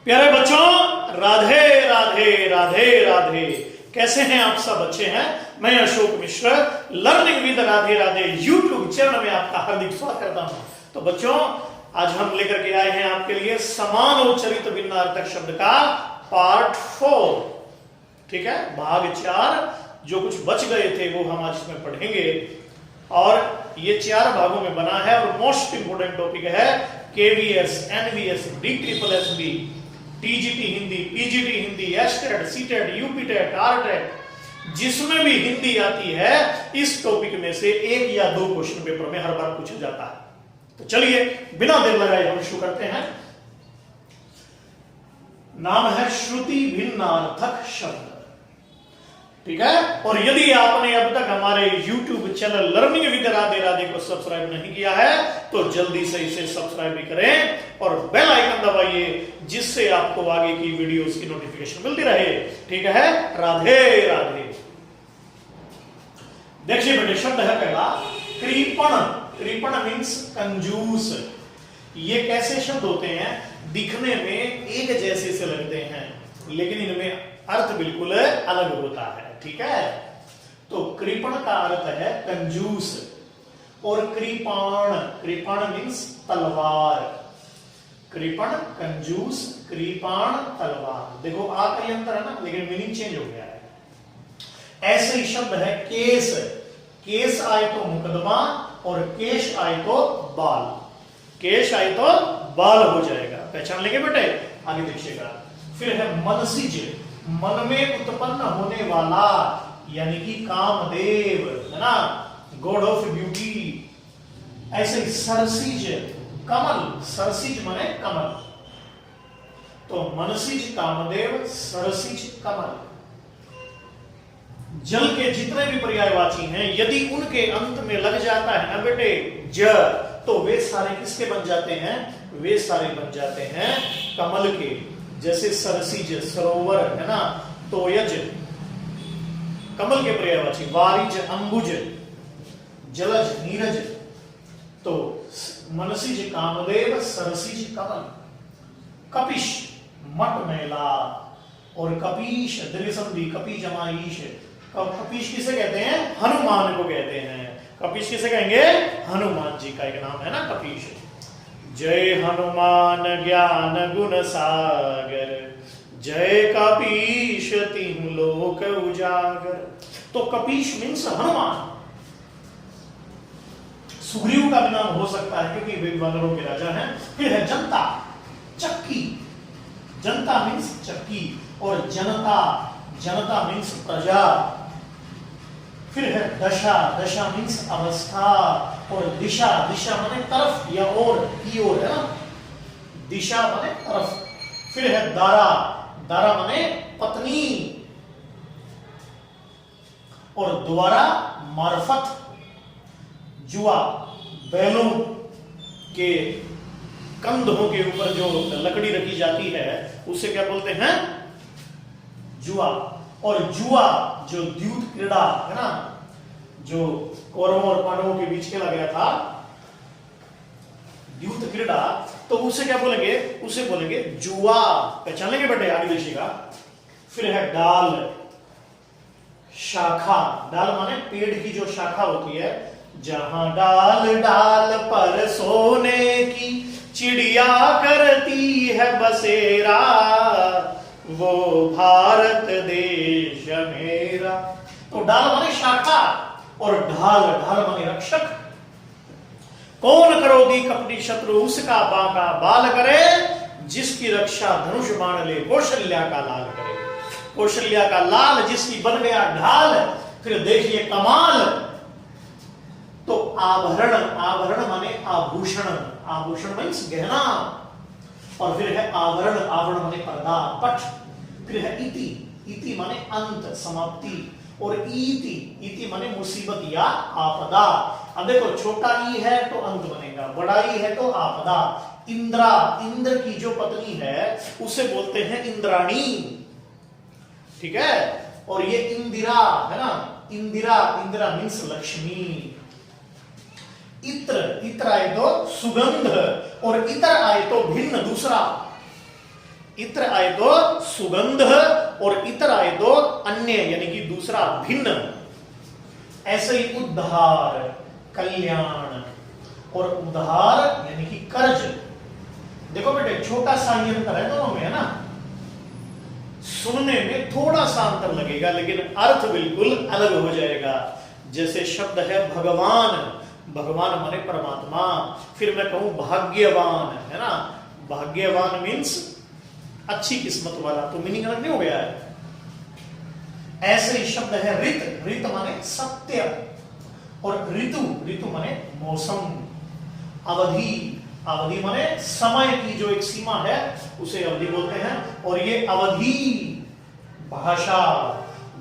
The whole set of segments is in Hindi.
प्यारे बच्चों, राधे राधे राधे राधे। कैसे हैं आप सब? अच्छे हैं। मैं Ashok Mishra learning with Radhe Radhe YouTube channel में आपका हार्दिक स्वागत करता हूं। तो बच्चों, आज हम लेकर के आए हैं आपके लिए समान उच्चरित भिन्नार्थक शब्द का पार्ट 4। ठीक है, भाग 4 जो कुछ बच गए थे वो हम आज इसमें पढ़ेंगे। और ये 4 भागों में बना है और मोस्ट इंपोर्टेंट टॉपिक है KVS, NVS, DSSB, TGT Hindi, PGT Hindi, STET, CTET, UPTET, RTET, जिसमें भी हिंदी आती है इस टॉपिक में से 1 या 2 क्वेश्चन पेपर में हर बार पूछा जाता है। तो चलिए बिना देर लगाए हम शुरू करते हैं। नाम है श्रुति भिन्नार्थक शब्द। ठीक है, और यदि आपने अब तक हमारे YouTube channel learning with Radhe Radhe को सब्सक्राइब नहीं किया है तो जल्दी से इसे सब्सक्राइब भी करें और बेल आइकन दबाइए, जिससे आपको आगे की वीडियोस की नोटिफिकेशन मिलती रहे। ठीक है, राधे राधे। देखिए बेटे, शब्द है पहला कृपण। कृपण मीन्स कंजूस। ये कैसे शब्द होते हैं? दिखने में एक जैसे से लगते हैं लेकिन इनमें अर्थ बिल्कुल अलग होता है। ठीक है, तो कृपण का अर्थ है कंजूस और कृपाण। कृपाण मीन्स तलवार। कृपण कंजूस, कृपाण तलवार। देखो आ का ही अंतर है ना, लेकिन मीनिंग चेंज हो गया है। ऐसे ही शब्द है केस। केस आए तो मुकदमा और केश आए तो बाल। केश आए तो बाल हो जाएगा। पहचान लेंगे बेटे, आगे देखिएगा। फिर है मनसिज। मन में उत्पन्न होने वाला, यानी कि कामदेव, है ना, गॉड ऑफ ब्यूटी। ऐसे सरसिज, कमल। सरसिज माने कमल। तो मनसिज कामदेव, सरसिज कमल। जल के जितने भी पर्यायवाची हैं, यदि उनके अंत में लग जाता है ना बेटे ज, तो वे सारे किसके बन जाते हैं? वे सारे बन जाते हैं कमल के। जैसे सरसिज सरोवर, है ना, तोयज कमल के पर्यायवाची, वारिज अंबुज, जलज नीरज। तो मनसिज कामदेव, सरसिज कमल। कपिश मट मैला और कपीश दीर्घ संधि, कपी जमाईश। कपीश किसे कहते हैं? हनुमान को कहते हैं। कपीश किसे कहेंगे? हनुमान जी का एक नाम है ना कपीश। जय हनुमान ज्ञान गुण सागर, जय कपीश तिहुँ लोक उजागर। तो कपीश मीन्स हनुमान। सुग्रीव का भी नाम हो सकता है क्योंकि वे वानरों के राजा हैं। फिर है जनता, चक्की। जनता मीन्स चक्की और जनता, जनता मीन्स प्रजा। फिर है दशा। दशा मीन्स अवस्था और दिशा। दिशा माने तरफ या ओर, की ओर, है ना, दिशा माने तरफ। फिर है दारा। दारा माने पत्नी और द्वारा मार्फत। जुआ, बैलों के कंधों के ऊपर जो लकड़ी रखी जाती है उसे क्या बोलते हैं? जुआ। और जुआ जो द्यूत क्रीड़ा है ना, जो कौरवों और पांडवों के बीच खेला गया था, द्यूत क्रीड़ा, तो उसे क्या बोलेंगे? उसे बोलेंगे जुआ। पहचान लेंगे बेटे, आगे देखिएगा। फिर है डाल, शाखा। डाल माने पेड़ की जो शाखा होती है। जहां डाल डाल पर सोने की चिड़िया करती है बसेरा, वो भारत देश मेरा। तो डाल माने शाखा और ढाल, ढाल माने रक्षक। कौन करोगी कपटी शत्रु, उसका बांका बाल करे, जिसकी रक्षा धनुष बाण ले कौशल्या का लाल करे। कौशल्या का लाल जिसकी बन गया ढाल। फिर देखिए कमाल। तो आभरण, आभरण माने आभूषण। आभूषण मीन्स गहना। और फिर है आवरण, आवरण माने पर्दा, पट। फिर है इति, इति माने अंत, समाप्ति। और इति, इति माने मुसीबत या आपदा। अब देखो, छोटा ई है तो अंत बनेगा, बड़ा ई है तो आपदा। इंद्रा, इंद्र की जो पत्नी है उसे बोलते हैं इंद्राणी। ठीक है, और ये इंदिरा है ना, इंदिरा, इंदिरा मीन्स लक्ष्मी। इत्र, इत्र आए तो सुगंध और इतर आए तो भिन्न, दूसरा। इत्र आए तो सुगंध, और इतर आए तो अन्य यानी कि दूसरा भिन्न। ऐसे ही उद्धार कल्याण, और उधार यानी कि कर्ज। देखो बेटे छोटा सा ही अंतर है दोनों में, है ना। सुनने में थोड़ा सा अंतर लगेगा लेकिन अर्थ बिल्कुल अलग हो जाएगा। जैसे शब्द है भगवान, भगवान माने परमात्मा। फिर मैं कहूं भाग्यवान, है ना, भाग्यवान मीन्स अच्छी किस्मत वाला, तो मीनिंग अलग नहीं हो गया है। ऐसे ही शब्द है ऋत, ऋत माने सत्य, और ऋतु, ऋतु माने मौसम। अवधि, अवधि माने समय की जो एक सीमा है उसे अवधि बोलते हैं। और ये अवधि भाषा,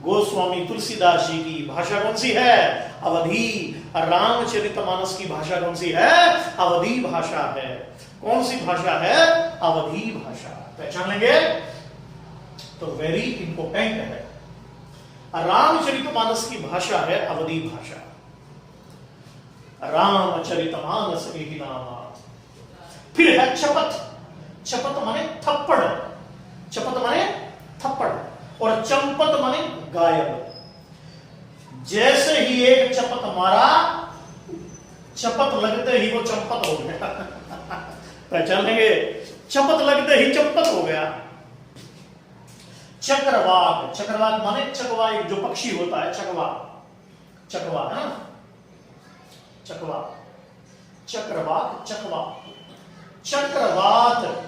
गोस्वामी तुलसीदास जी की भाषा कौन सी है? अवधि। रामचरितमानस की भाषा कौन सी है? अवधि भाषा है। कौन सी भाषा है? अवधि भाषा। पहचान लेंगे तो वेरी इंपॉर्टेंट है। रामचरितमानस की भाषा है अवधि भाषा। रामचरितमानस ही नामा। फिर है चपत, चपत माने थप्पड़, चपत माने थप्पड़, और चंपत माने गायब। जैसे ही एक चपत मारा, चपत लगते ही वो चंपत हो गया। पहचान लेंगे, चपत लगते ही चंपत हो गया। चक्रवाक, चक्रवाक माने चकवा, एक जो पक्षी होता है चकवा, चकवा है ना, चकवा, चक्रवाक, चकवा। चक्रवात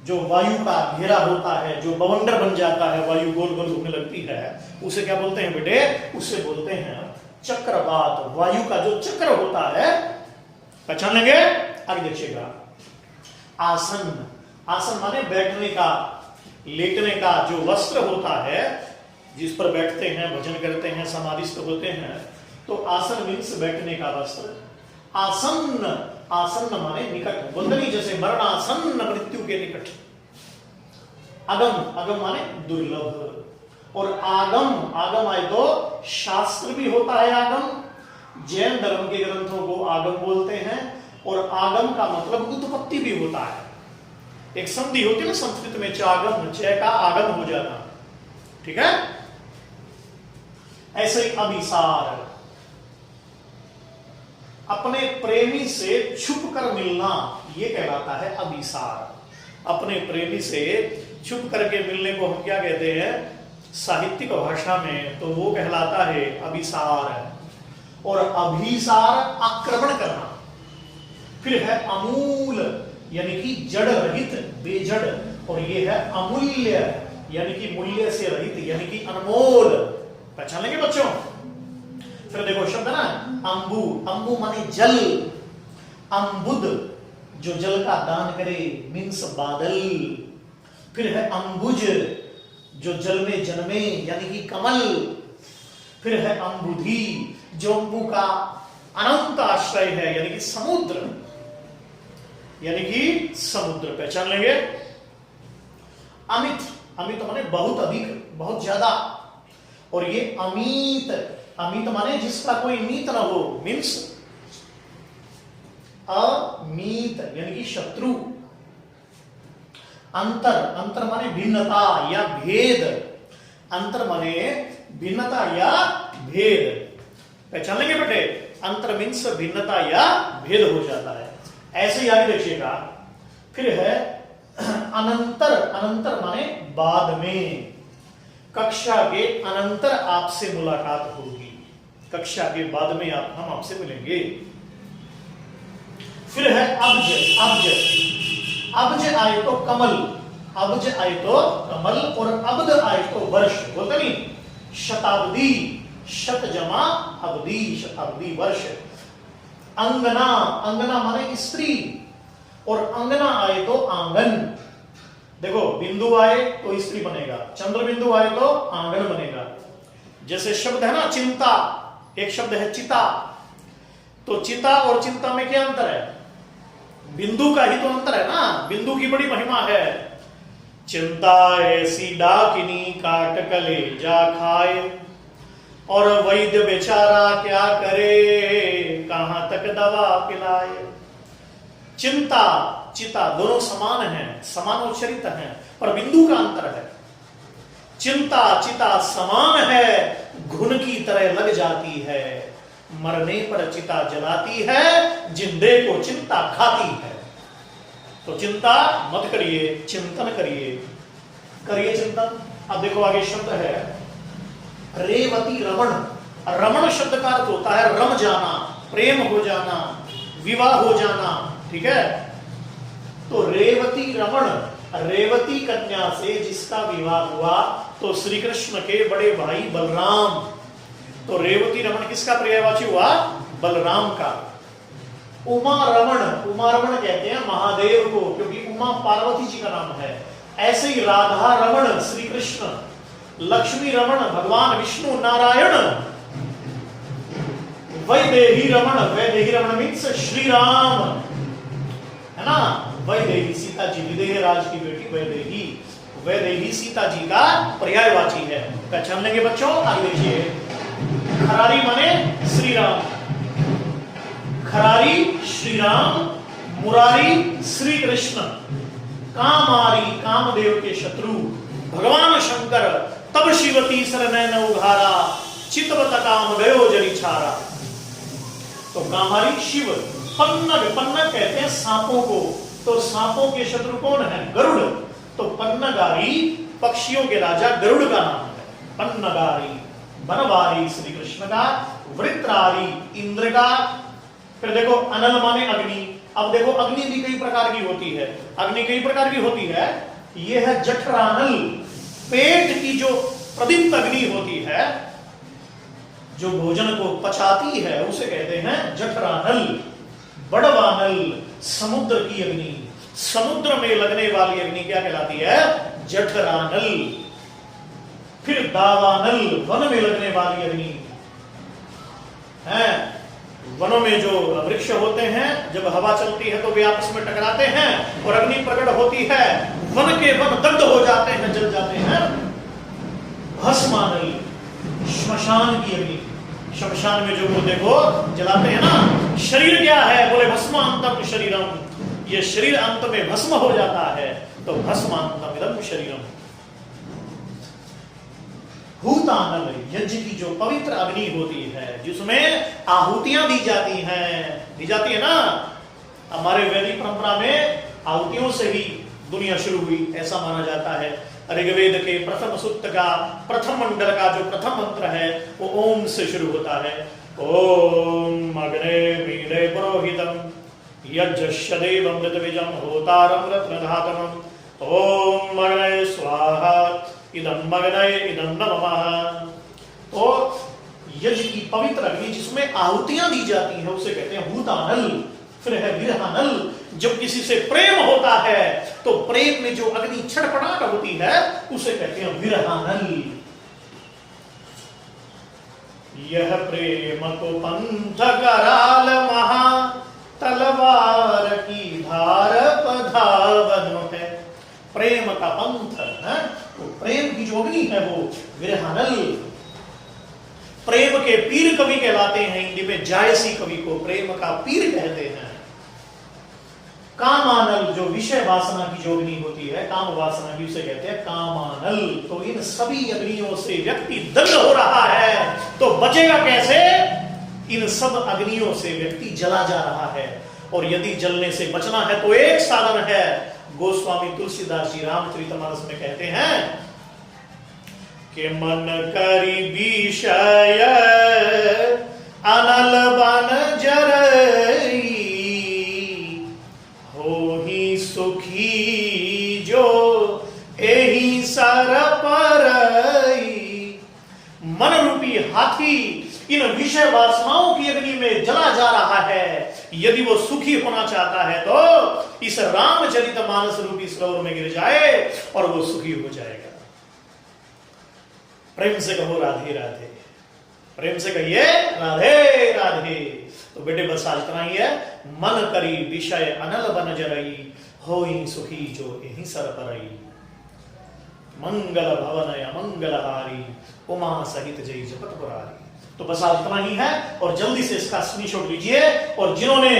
जो वायु का घेरा होता है, जो बवंडर बन जाता है, वायु गोल गोल घूमने लगती है, उसे क्या बोलते हैं बेटे? उसे बोलते हैं चक्रवात। वायु का जो चक्र होता है, पहचान लेंगे। आगे देखिएगा, आसन, आसन माने बैठने का, लेटने का जो वस्त्र होता है जिस पर बैठते हैं, भजन करते हैं, समाधिस्थ होते हैं, तो आसन मीन्स बैठने का वस्त्र। आसन्न, आसन्न माने निकट, वंदनी जैसे मरणासन्न, मृत्यु के निकट। अगम, अगम माने दुर्लभ। और आगम, आगम आए तो शास्त्र भी होता है आगम। जैन धर्म के ग्रंथों को आगम बोलते हैं। और आगम का मतलब उत्पत्ति भी होता है। एक संधि होती है ना संस्कृत में, चागम, जय का आगम हो जाना, ठीक है। ऐसे ही अभिसार, अपने प्रेमी से छुप कर मिलना, यह कहलाता है अभिसार। अपने प्रेमी से छुप करके मिलने को हम क्या कहते हैं साहित्यिक भाषा में? तो वो कहलाता है अभिसार। और अभिसार आक्रमण करना। फिर है अमूल, यानी कि जड़ रहित, बेजड़। और ये है अमूल्य, यानी कि मूल्य से रहित, यानी कि अनमोल। पहचान लेंगे बच्चों। फिर देखो शब्द है ना अंबु, अंबु माने जल। अंबुद जो जल का दान करे, मीन्स बादल। फिर है अंबुज जो जल में जन्मे, यानी कि कमल। फिर है अंबुधि जो अंबु का अनंत आश्रय है, यानी कि समुद्र, यानी कि समुद्र। पहचान लेंगे। अमित, अमित माने बहुत अधिक, बहुत ज्यादा। और ये अमित, अमित माने जिसका कोई मीत न हो, मीन्स अमीत, यानी कि शत्रु। अंतर, अंतर माने भिन्नता या भेद। अंतर माने भिन्नता या भेद। पहचान लेंगे बेटे, अंतर मीन्स भिन्नता या भेद हो जाता है। ऐसे ही आगे देखिएगा। फिर है अनंतर, अनंतर माने बाद में। कक्षा के अनंतर आपसे मुलाकात होगी, कक्षा के बाद में हम आपसे मिलेंगे। फिर है अब्ज, अब्ज, अब्ज आए तो कमल, अब्ज आए तो कमल। और अब्द आए तो वर्ष, बोलते नहीं शताब्दी, शत जमा अब्दी, शताब्दी वर्ष। अंगना, अंगना माने स्त्री। और अंगना आए तो आंगन। देखो बिंदु आए तो स्त्री बनेगा, चंद्र बिंदु आए तो आंगन बनेगा। जैसे शब्द है ना चिंता, एक शब्द है चिता। तो चिता और चिंता में क्या अंतर है? बिंदु का ही तो अंतर है ना, बिंदु की बड़ी महिमा है। चिंता ऐसी डाकिनी काट कलेजा खाए, और वैद्य बेचारा क्या करे, कहां तक दवा पिलाए। चिंता, चिता दोनों समान हैं, समानोच्चरित हैं, पर बिंदु का अंतर है। चिंता चिता समान है, घुन की तरह लग जाती है, मरने पर चिता जलाती है, जिंदे को चिंता खाती है। तो चिंता मत करिए, चिंतन करिए, करिए चिंतन। अब देखो आगे शब्द है रेवती रमण। रमण शब्द का अर्थ होता है रम जाना, प्रेम हो जाना, विवाह हो जाना, ठीक है। तो रेवती रमण, रेवती कन्या से जिसका विवाह हुआ तो श्री कृष्ण के बड़े भाई बलराम। तो रेवती रमण किसका पर्यायवाची हुआ? बलराम का। उमा रमण, उमा रमण कहते हैं महादेव को, क्योंकि उमा पार्वती जी का नाम है। ऐसे ही राधा रमण श्री कृष्ण, लक्ष्मी रमण भगवान विष्णु नारायण, वैदेही रमण, वैदेही रमण मीन्स श्री राम, है ना। वैदेही सीता जी, विदेह राज की बेटी वैदेही, वैदेही सीता जी का पर्यायवाची है। पहचान लेंगे बच्चों। आगे देखिए, खरारी माने श्री राम, खरारी श्री राम, मुरारी श्री कृष्ण, कामारी कामदेव के शत्रु भगवान शंकर, तब शिवती सरनैन उघारा, चितवत काम गयो जरी छारा। तो कामारी शिव, पन्नग, पन्नग कहते हैं सांपों को, तो सांपों के शत्रु कौन है? गरुड़। तो पन्नगारी पक्षियों के राजा गरुड़ का नाम है, पन्नगारी। बनवारी श्री कृष्ण का, वृत्रारी इंद्र का। फिर देखो अनल माने अग्नि। अब देखो अग्नि भी कई प्रकार की होती है, अग्नि कई प्रकार की होती है। यह है जठरानल, पेट की जो प्रदीप्त अग्नि होती है, जो भोजन को पचाती है, उसे कहते हैं जठरानल। बड़वानल समुद्र की अग्नि, समुद्र में लगने वाली अग्नि क्या कहलाती है? जठरानल। फिर दावानल, वन में लगने वाली अग्नि है। वनों में जो वृक्ष होते हैं, जब हवा चलती है तो वे आपस में टकराते हैं और अग्नि प्रकट होती है, वन के वन दग्ध हो जाते हैं, जल जाते हैं। भस्मानल, श्मशान की अग्नि, शमशान में जो वो देखो जलाते हैं ना। शरीर क्या है? बोले भस्मांतम शरीरम, ये शरीर अंत में भस्म हो जाता है, तो भस्मांतम इदम शरीरम। हूतानल, यज्ञ की जो पवित्र अग्नि होती है, जिसमें आहुतियां दी जाती है ना। हमारे वैदिक परंपरा में आहुतियों से ही दुनिया शुरू हुई, ऐसा माना जाता है। ऋग्वेद के प्रथम सूक्त का प्रथम मंडल का जो प्रथम मंत्र है वो ओम से शुरू होता है। ओम अग्ने मीने पुरोहितम यज्ञस्य देवमृत बीजम होतारम रत्नधातमम, ओम अग्ने स्वाहा इदम अग्ने इदम नमः। तो यज्ञ की पवित्र अग्नि जिसमें आहुतियां दी जाती हैं उसे कहते हैं हूतानल। फिर है विरहानल, जब किसी से प्रेम होता है तो प्रेम में जो अग्नि छटपटाहट होती है उसे कहते हैं विरहानल। यह प्रेम को पंथ कराल महा, तलवार की धार पधावन है। प्रेम का पंथ है, तो प्रेम की जो अग्नि है वो विरहानल। प्रेम के पीर कवि कहलाते हैं, हिंदी में जायसी कवि को प्रेम का पीर कहते हैं। कामानल, जो विषय वासना की जो अग्नि होती है, काम वासना की, उसे कहते हैं कामानल। तो इन सभी अग्नियों से व्यक्ति दग्ध हो रहा है, तो बचेगा कैसे? इन सब अग्नियों से व्यक्ति जला जा रहा है। और यदि जलने से बचना है तो एक साधन है। गोस्वामी तुलसीदास जी रामचरितमानस में कहते हैं कि मन करी विषय अनल बन जरई, हो ही सुखी जो एही सर परई। मन रूपी हाथी इन विषय वासनाओं की अग्नि में जला जा रहा है। यदि वो सुखी होना चाहता है तो इस रामचरितमानस रूपी सरोवर में गिर जाए और वो सुखी हो जाएगा। प्रेम से कहो राधे राधे, प्रेम से कहिए राधे राधे। तो बेटे बस आज इतना ही है। मन करी विषय अनल बन जरई, होई सुखी जो यही सर परई। मंगल भवन अमंगलहारी, उमा सहित जय जपत पुरारी। तो बस आज इतना ही है और जल्दी से इसका स्क्रीनशॉट लीजिए। और जिन्होंने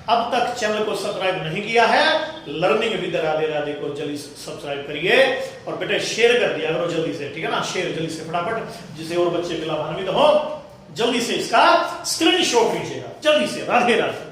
अब तक चैनल को सब्सक्राइब नहीं किया है, लर्निंग विद राधे राधे को जल्दी सब्सक्राइब करिए और बेटे शेयर कर दिया करो जल्दी से, ठीक है ना, शेयर जल्दी से फटाफट, जिससे और बच्चे भी लाभान्वित हो। जल्दी से इसका स्क्रीनशॉट लीजिएगा, जल्दी से। राधे राधे।